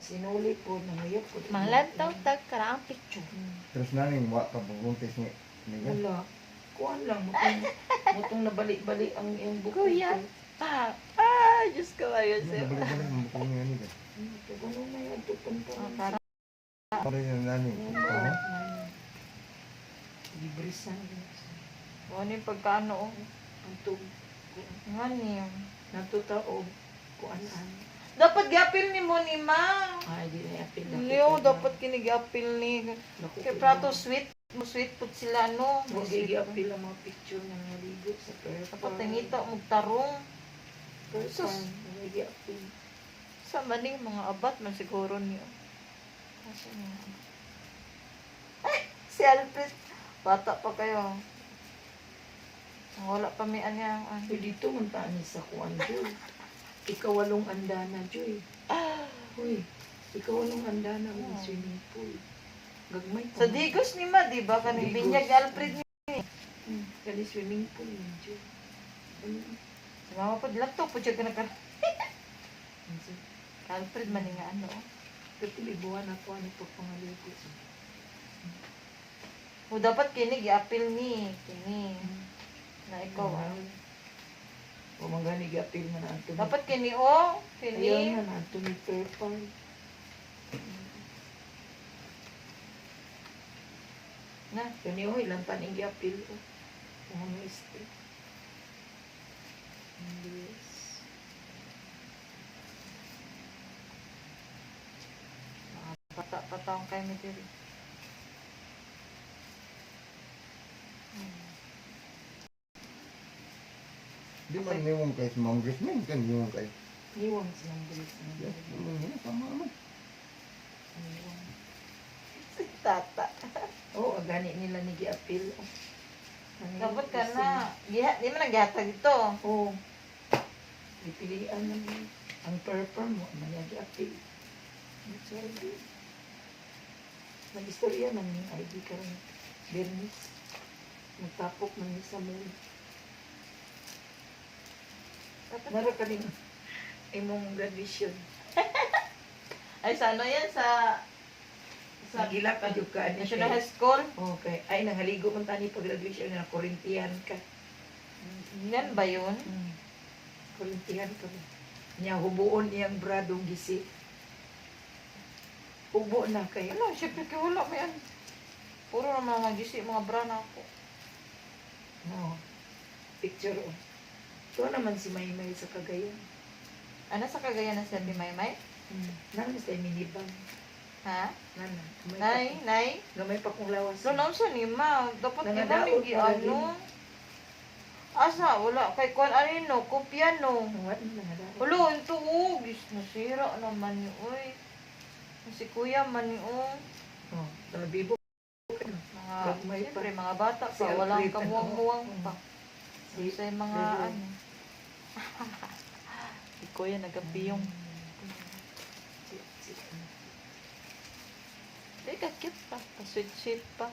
Sinuli po, nangayap po. Malantaw tag karaang picture. Terus naning wa ka bubuntis ni niya. Wala. Kuhan lang, mutong nabalik-balik ang iyong buko. Kuya. Diyos ko ayun sa'yo. Balik-balik mo ko niya ni. Ganun na yan, tupunta. Para Para yung naning. Libre sa ano yung pagkaano oh. ang tug. Nga niyo. Natutao. Kuan-an. Dapat gapil ni mo ni ma. Ay, di na yapil. Leo, dapat kinigapil ni. Kay prato sweet. Mo sweet put sila no. Magigapil ang mga picture ng naligo sa perpa. Dapat nangita magtarong. Sus. Sus. Magigapil. Sa maning mga abat man siguro niyo. Kasi nga. Ay, si Alfred. Bata pa kayo. Wala pa may anyang So, dito man taan sa kuan, Joy. Ikawalong andana, Joy. Uy, ikawalong andana mo Oh. swimming pool. Gagmay pa. Sa Digos ni ma, di ba? Kaning Digos. binyag ni Alfred ni. Kani swimming pool yun, Joy. Si mama po, dilang to. Pudyag ka nagkaroon. Alfred man nga ano. Pero libuhan ako ano pag pangaligo. O dapat kinig, i-appeal ni. Kini. Na ikaw ah. O mangani gapil man ang tumi. Dapat kini o. Ayaw Kini. na ang tumi purple. Na. Kani o ilang paning gapil o. Kung ano este. Yes. Patang kayo ni Diri. Di man niwong kay Mangris men kan niwong kay. Iwang silang bilis na. Yes, niwong tama man. Iwang. Si Tata. Oo, gani nila ni giapil. Dapat ka na. Di man naghatag ito. Oo. Dipilian naman. Ang purple mo, maya giapil. That's all good. Nag-istorya man yung ID karon Bernice. Nagtapok man niya sa mall. Nara ka rin imong graduation. Ay, sa ano yan? Sa Nagila ka yung ka. National High School? Okay. Ay, nangaligo man tani pag graduation na Korintiyan ka. Yan ba yun? Korintiyan ka ba? Niya hubuon iyang bradong gisi. Hubo na kayo. Ano, syempre kaya wala mo yan. Puro naman mga gisi, mga bra na ako. No. Picture o. Ito naman si Maymay sa Cagayan. Ano sa Cagayan na sabi, Maymay? Nana sa minivan. Ha? Nana. Nay? Gamay pa kong lawas. No, naman sa ni ma. Dapat ni ma Nangadaot may pa ano. Asa, wala. Kay kwan ano yun, no? Kopya, no? What na nga daw? Ulo, ito, gis nasira naman yun, oy. Si kuya man yun, Oh, talabibo. mga, Gagmay pa. siyempre, mga bata Si pa, walang Alfred, kamuwang-muwang ano? pa. Si- Sa mga, Pero- ano. Si kuya, nagapiyong. Teka, cute pa. Pa-sweet-sweet pa.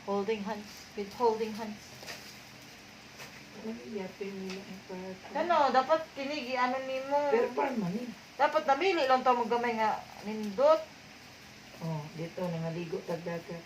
Holding hands. With holding hands. Yapin nila ang purple. Ano, dapat kinigi, ano ni mo. Purple man eh. Dapat namili lang ito magamay nga nindot. Oh, dito nangaligo tagdagat.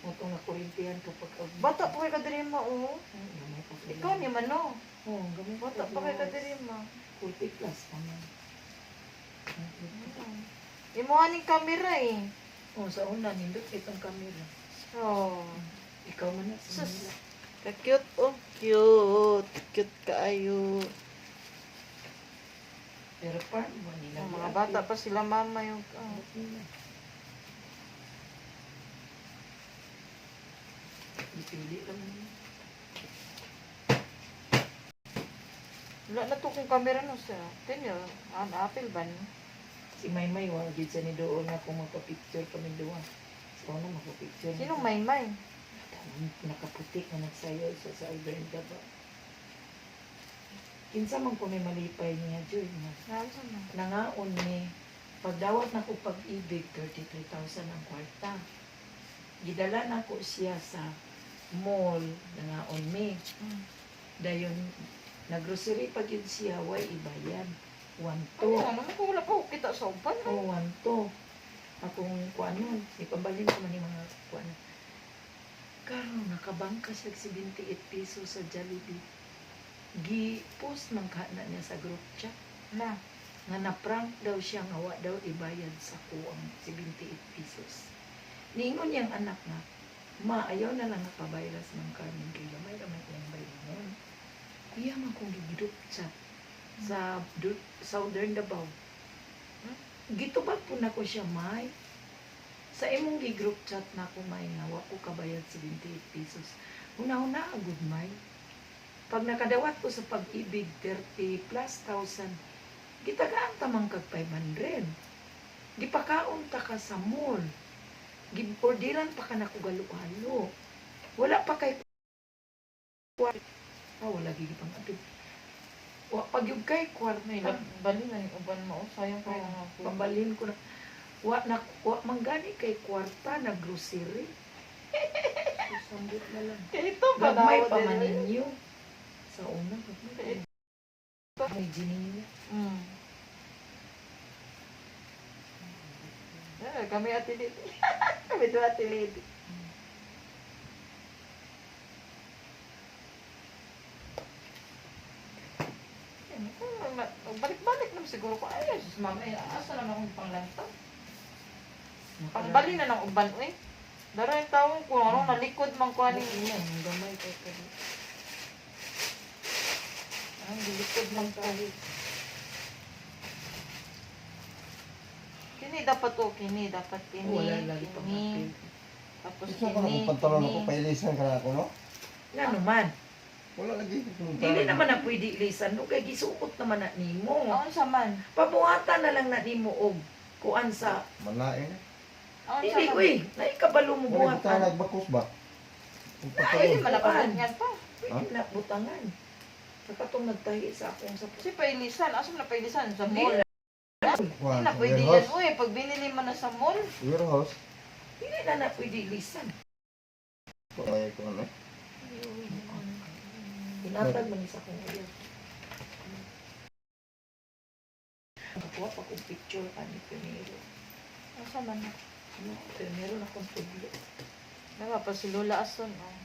Mutong na Korintiyan kapag Bata pa kay kadirima, oh. Gamay pa sila. Ikaw ni man, no. Oh, gamay pa. Bata pa kay kadirima. 40 plus naman. Imuha ning kamera, eh. Oh, sa una nindot itong camera. Oh. Ikaw man na sa Sus. Manila. Ka-cute, oh. Cute. Cute kaayo. Pero pa mo nila. Ang mga bata pa sila mama yung... Oh. Dipili lang. Wala na to kung kamera no sa... Tinyo, ang apple ba no? Si Maymay, wala dito sa ni doon na kung magpa-picture kami doon. So, na magpa-picture. Sinong Maymay? Nakaputik na nagsayaw siya sa Alberta ba? Kinsa man ko may malipay niya, Joy. Nasa na? Nangaon ni, pagdawat na ko pag-ibig, 33,000 ang kwarta. Gidala na ko siya sa mall, nangaon mi. Mm. Dayon, naggrocery pag yun siya, way ibayan. 1-2. Ano naman kung wala pa ako kita sa uban. O, 1-2. Akong kuanon, ipabalin ko man yung mga kuanon. Karon nakabangka siya 78 pesos sa Jollibee. Gi-post man ka na niya sa group chat Na. nga na-prank daw siya nga wa daw ibayad sa kuang 78 pesos. Niingon niyang anak nga, ma, ayaw na lang napabayras ng Carmen kay gamay ramay ko yung bayron. Iya man kong gigroup chat sa Southern Davao. Gitubag po na ko siya, May. Sa imong gi-group chat na ko, May, nga wa ko kabayad 78 pesos. Una-una, agud, May. Pag nakadawat ko sa pag-ibig, 30 plus thousand, gitagaan tamang kag 500. Gipakaon ta ka sa mall. Giordiran pa ka na ko galo-halo. Wala pa kay wala gigipang atid. Wa pag yung kay kwarta. May bali na yung uban mo. Sayang kaya nga ako. Pambalin ko na. Wa manggani kay kwarta na grocery. Susambot na lang. Ito pa Gagmay daw pa din. man ninyo. Sa una, gagmay. May ginila. Kami ati Lidi. Kami doon ati Lidi. Balik-balik naman siguro ko. Ay, sus mama, asa naman akong panglantaw. Pangbali na ng uban, uy. Dara yung taong kung anong nalikod mang kuha ni Yan, ang gamay kay kadi. ang dilikod mang kuha. Kini dapat to, kini dapat kini. Wala lagi pang Kini. apil. Tapos Gusto ko na kini. kung pantalon kini. ako pailisan ka na ako, no? Nga naman. Wala lagi. Dili naman na pwede ilisan. No, kay gisuot naman na nimo. Aon sa man. Pabuhatan na lang na nimo og kuan sa Malain na. Aon sa dili man. uy, naikabalo mo Wala kita buhatan. nagbakos ba? Ang Ay, Pwede pantalon. man napaganyan pa. Pwede na butangan. Sa katong nagtahi sa akong sa Kasi pailisan. Asa na pailisan? Sa Dili mall. Kuha, Hindi na sa pwede yan. warehouse. Uy, pag binili mo na sa mall. Warehouse. dili na pwede ilisan. Ay, kung ano. Tinatag man sa akong uyan. Nakuha pa kong picture ani Pinero. Asa man na? Ano, Pinero na kong tudlo. Naga pa si Lola Ason. Oh.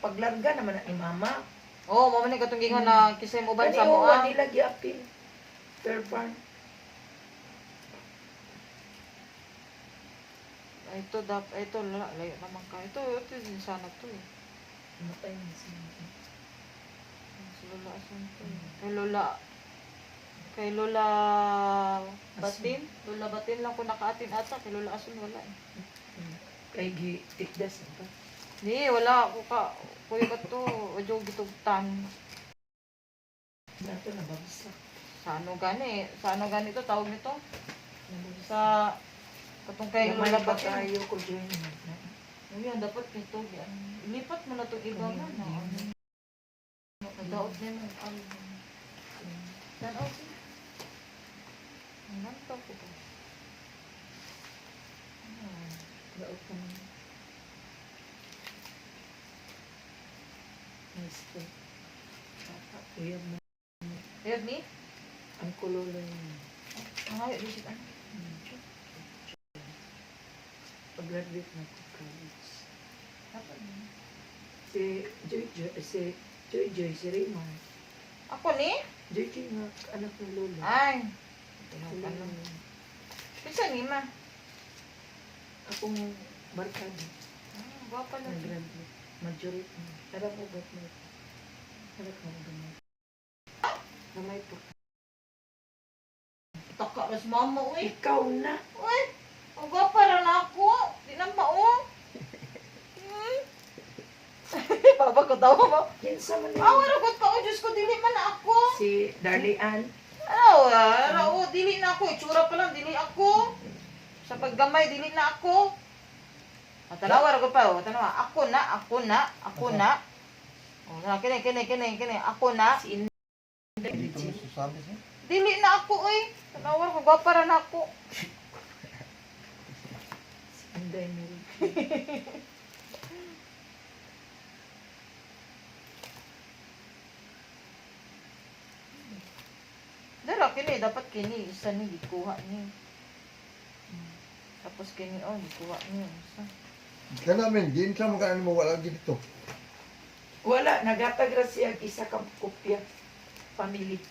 Paglarga naman na ni Mama. Oh, mama ni katong gingon na kisay mo ban sa Kani mo uwan nila giapil. Fairfarm. Ito layo naman ka. Ito din sana to eh. Matay na siya. Si Lola Ason to eh. Kay Lola Batin. Lola Batin lang ko nakaatin ata. Kay Lola Ason wala eh. Kay gitikdas pa. Di, wala ako ka. Kuya ka to. Ojo gitugtan. Nato na bagsak. Sa ano gani? Sa ano gani to? Tawag nito? Nabagsak. Sa katong kay Lola pa Batin. tayo ko join. Ayan, dapat nito. Ilipat mo na itong iba man. Nadaot niya ng album. Tanaw ko. Nantaw ko ba? Daot ka naman. Nice to. Uyab mo. Ayun ni? Ang kulolo yun. Ang ayaw, visit ano? Pag-graduate na ko college. Dapat ni? Si Raymond. Ako ni? Joy nga anak ng lolo. Ay. Si Ano? Lolo. Pisa ni ma? Akong barkada. Gwapa lang. Nag-graduate. Majority na. Harap mo ba't mo? Harap mo gamay. Gamay po. Taka ras mama, uy. Ikaw na. Uy. Ang gwapa rin ako. Di na maong. Papa ko tawa mo. Kinsa man Ah, yun. wala ko. Diyos ko, dili man ako. Si Darlie Ann. Ano, dili na ako. Itsura pa lang, dili ako. Sa paggamay, dili na ako. Tanawa, ko pa. Tanawa, ako na. O, kini. Ako na. Si Inday. Dito mo sasabi siya. Dili na ako, oy. Tanawa, ko gwapa rin ako. Si Inday Mary. Dara kay dapat kini isa ni gikuha ni. Tapos kini gikuha niya isa. Ka namin, din sa mga mo wala dito. Wala, nagatag ra siya isa ka kopya. Family.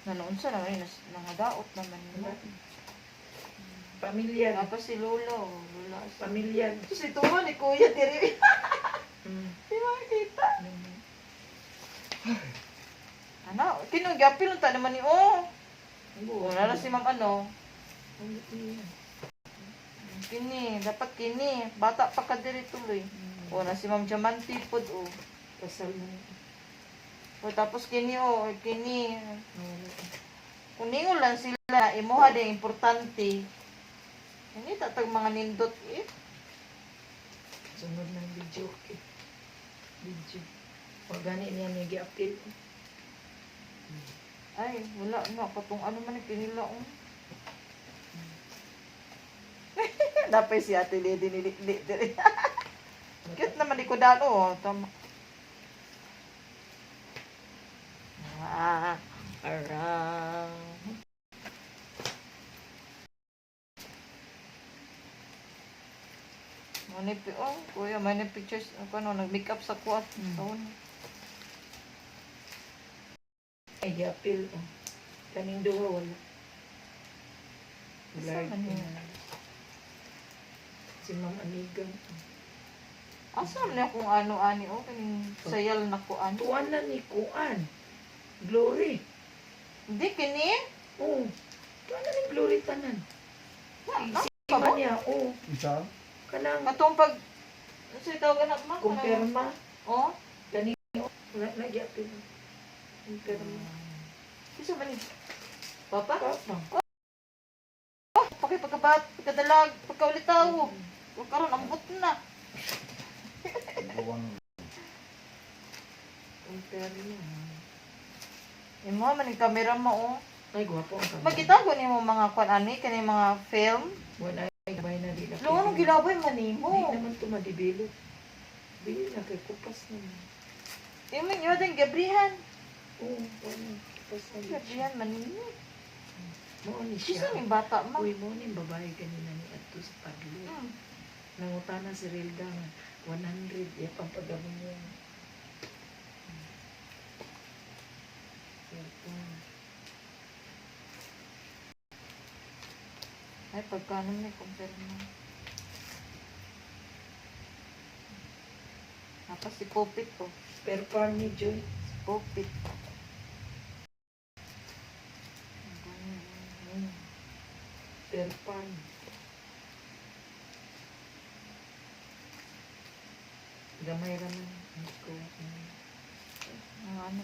Nanounsa naman yun, nangadaot naman nila. Pamilya. Tapos si Lolo, Lola. Pamilya. Si Tuwa ni Kuya, diri. Mm. Di makikita. Ano, kinugyapil ta naman ni wala na si Ma'am Kini, dapat kini. Bata pa ka diri tuloy. Na si Ma'am Diamante pod Pasal na. tapos kini kini. Kung ningon lang sila, imuha din importante. Hindi tatag mga nindot Sunod ng video. Okay. Video. Pag gani niya may gi-appeal. Ay, wala na. Katong ano man pinila Dapay si Ate Lady ni diri. Cute naman ni Kudano. Tama. Arang. Manip, kuya, may pictures, nag-makeup sa kuat. Taon. Ay, gi-appeal. Kaning duha wala. Isa Blurred man yun. na. Si Ma'am Anigang. Asa man akong ano-ani, kaning sayal na kuan. Tuwan na ni Kuan. Glory. Hindi, kini? Oh. Tuwan na ni Glory tanan. Si pa ba? niya. Oh. Isa? Kanang Katong pag, ano sa'yo tawagan na, ma? kumpirma. Oh? Wala na gi-appeal. Kumpirma. Isa ba ni? Papa? Papa. Pagkadalag, pagkaulitaw. Huwag karon ambot na. Buwan. Kumpirma. Imo man yung camera mo, Ay, gwapo ang kamay. Magkita ko nimo mga kuan ani kani mga film. Wala ay gabay na di na. Lo anong gilabay man nimo? Di naman ito madibilog. Bili na kay kupas naman. Imo nyo din gabrihan. Oo, wala. Kupas na. Gabrihan man nimo. Mo ni siya. Isa ni bata ma. Uy, mo ni babae kanina ni Ato sa Padlo. Nangutana si Rilda nga 100 ya pampagabon niya. Ay pagkano ni compare mo. Tapos si Popit po. Per farm ni Joy. Si Popit. Per farm. Gamay raman. Ko. Mga ano.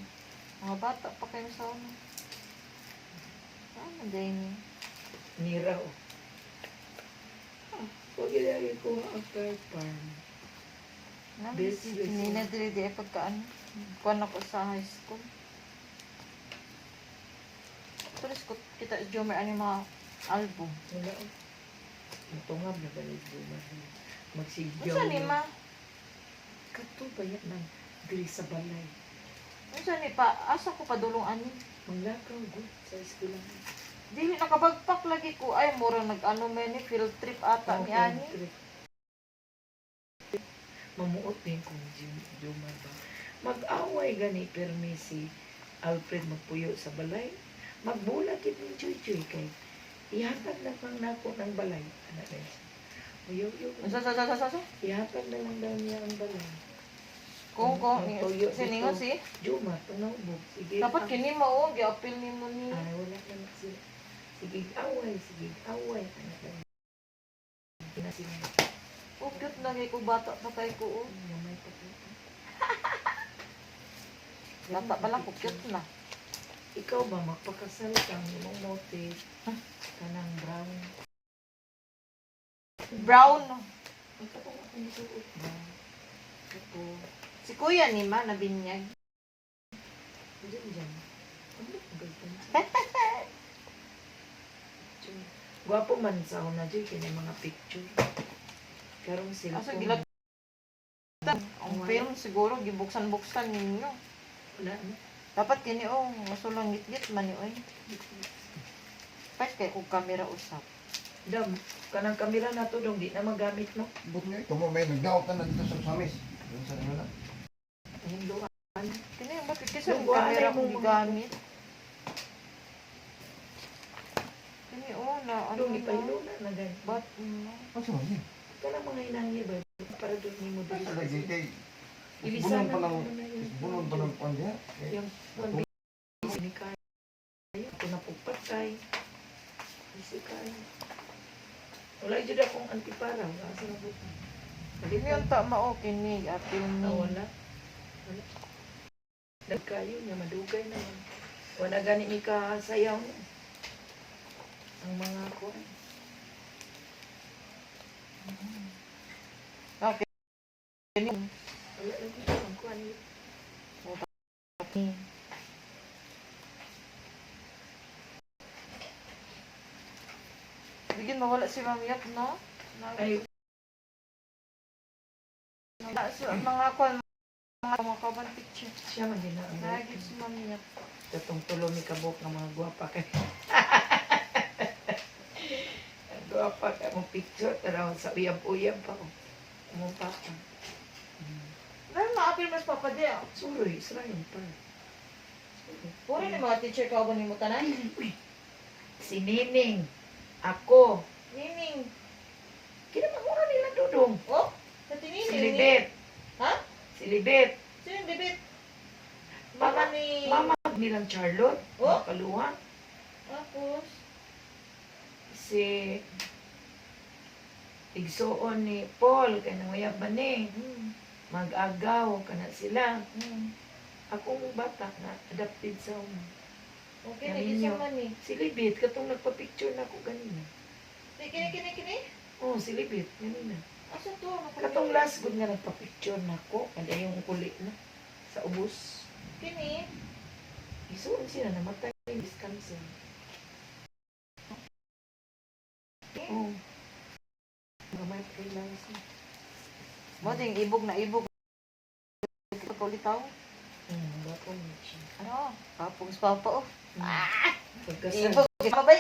Mga bata pa kayo sa ano. Ano din niya? Nira o. Pag ilagay ko ang per farm. Best lesson. Hindi na dili pagkaan. Kuan ako sa high school. Tulis ko kita Jomer ano yung mga album. Wala o. Matungab na balik buman. Magsigyaw. Unsa ni ma? Kato ba yan ng diri sa balay? Unsa ni pa? Asa ko padulong ani? Manglakaw good sa eskwela. Dili nakabagpak lagi ko ay mura nag-ano man ni field trip ata ni ani. Mamuot din kung Jumar ba. Mag-away gani permi si Alfred magpuyo sa balay. Magbulat yun ng chuy-chuy kay ihatag na pang nako ng balay. Anak na siya. Uyo-uyo. Sa. Ihatag na lang daw niya ang balay. Kung Ang tuyo siningon dito. si Jumar, panahubog. Sige. dapat kini mao gi-appeal nimo ni. Ay, wala naman sila. Sige, away. Sige, away. Anak na niya. Pinasinan. Oh, cute lagi ko bata pa tayo ko. Gamay pa po. Bata pa lang ko cute na. Ikaw ba magpakasal kang imong motive kanang brown? Brown. Ikaw ba ako nisuot ba? Ito. Si kuya ni ma nabinyag. Diyan. Ano ang ganda? Gwapo man sa una dyan, kaya mga picture. Karong Asa cellphone. gilat ang film siguro gibuksan-buksan ninyo. Wala na. Dapat kini oh, masulang git-git man ni oy. Pas kay kung kamera usap. Dam, kanang kamera na to dong, di na magamit no. But nga, ito mo, may nagdaot na dito sa samis. Doon sa nila. Hinduan. Kini bakit kasi ang Yung kamera walay kong mong gigamit. Kini oh na ano Dong, na. ipahilo na ganyan. But Ano sa mga Kanang mga hinangya ba? Para doon ni mo Ano dali. sa lagi kay... Ibisan Bunon pa na ng... mo na yun. Bunon pa ng pandya. Yung ni kaya. Ako napupatay. Isi kaya. Wala dyan akong antipara. Wala sa nabuti. kini yung tama oh kini atil Ah, ni. wala. Wala. Nagkayo niya, madugay naman. Wala gani ni kasayaw niya. Ang mga kuwan. Okay. Kini Wala lagi ang kuwan. bigyan mawala si Ma'am Yap no. Ay, Na sa mga kon mga kaban picture. siya man din ang Lagi si Ma'am Yap. katong tulo ni kabok ng mga guwapa kay. Ang guwapa ka mong picture. Tara, sa uyab-uyab pa ko. Mong papa. Dahil maapil mas papadya. Suroy, sarayon pa. Puro ni mga teacher ka ba ni mo tanan? Si Nining. Ako. Nining. Kinamangura nila dudong. Oh, sa tinini. Si Libet. Ha? Si Libet. Sino yung bibit? Mama, Mama ni... mama nilang Charlotte. Oh? Kaluhan. Tapos? Si igsoon ni Paul. Kaya nanguyab ba ni. Mag-agaw. Kana sila. Akong bata na adapted sa una. Okay, Naninyo. nag-isa man eh. Si Libet. Katong nagpa-picture na ako ganina. Kini? Oh, si Libet. Ganina. Asan to? Katong last good nga nagpa-picture na ako. Kada yung kulit na. Sa ubos. Kini? Isuon sila namatay. Wisconsin. Oh. Gamay pa rin lang siya. Mo ding ibog na ibog. Pagkaulitaw. Bago mo siya. Ano? Kapong papa oh. Pagkasal. Ibog. Mabay.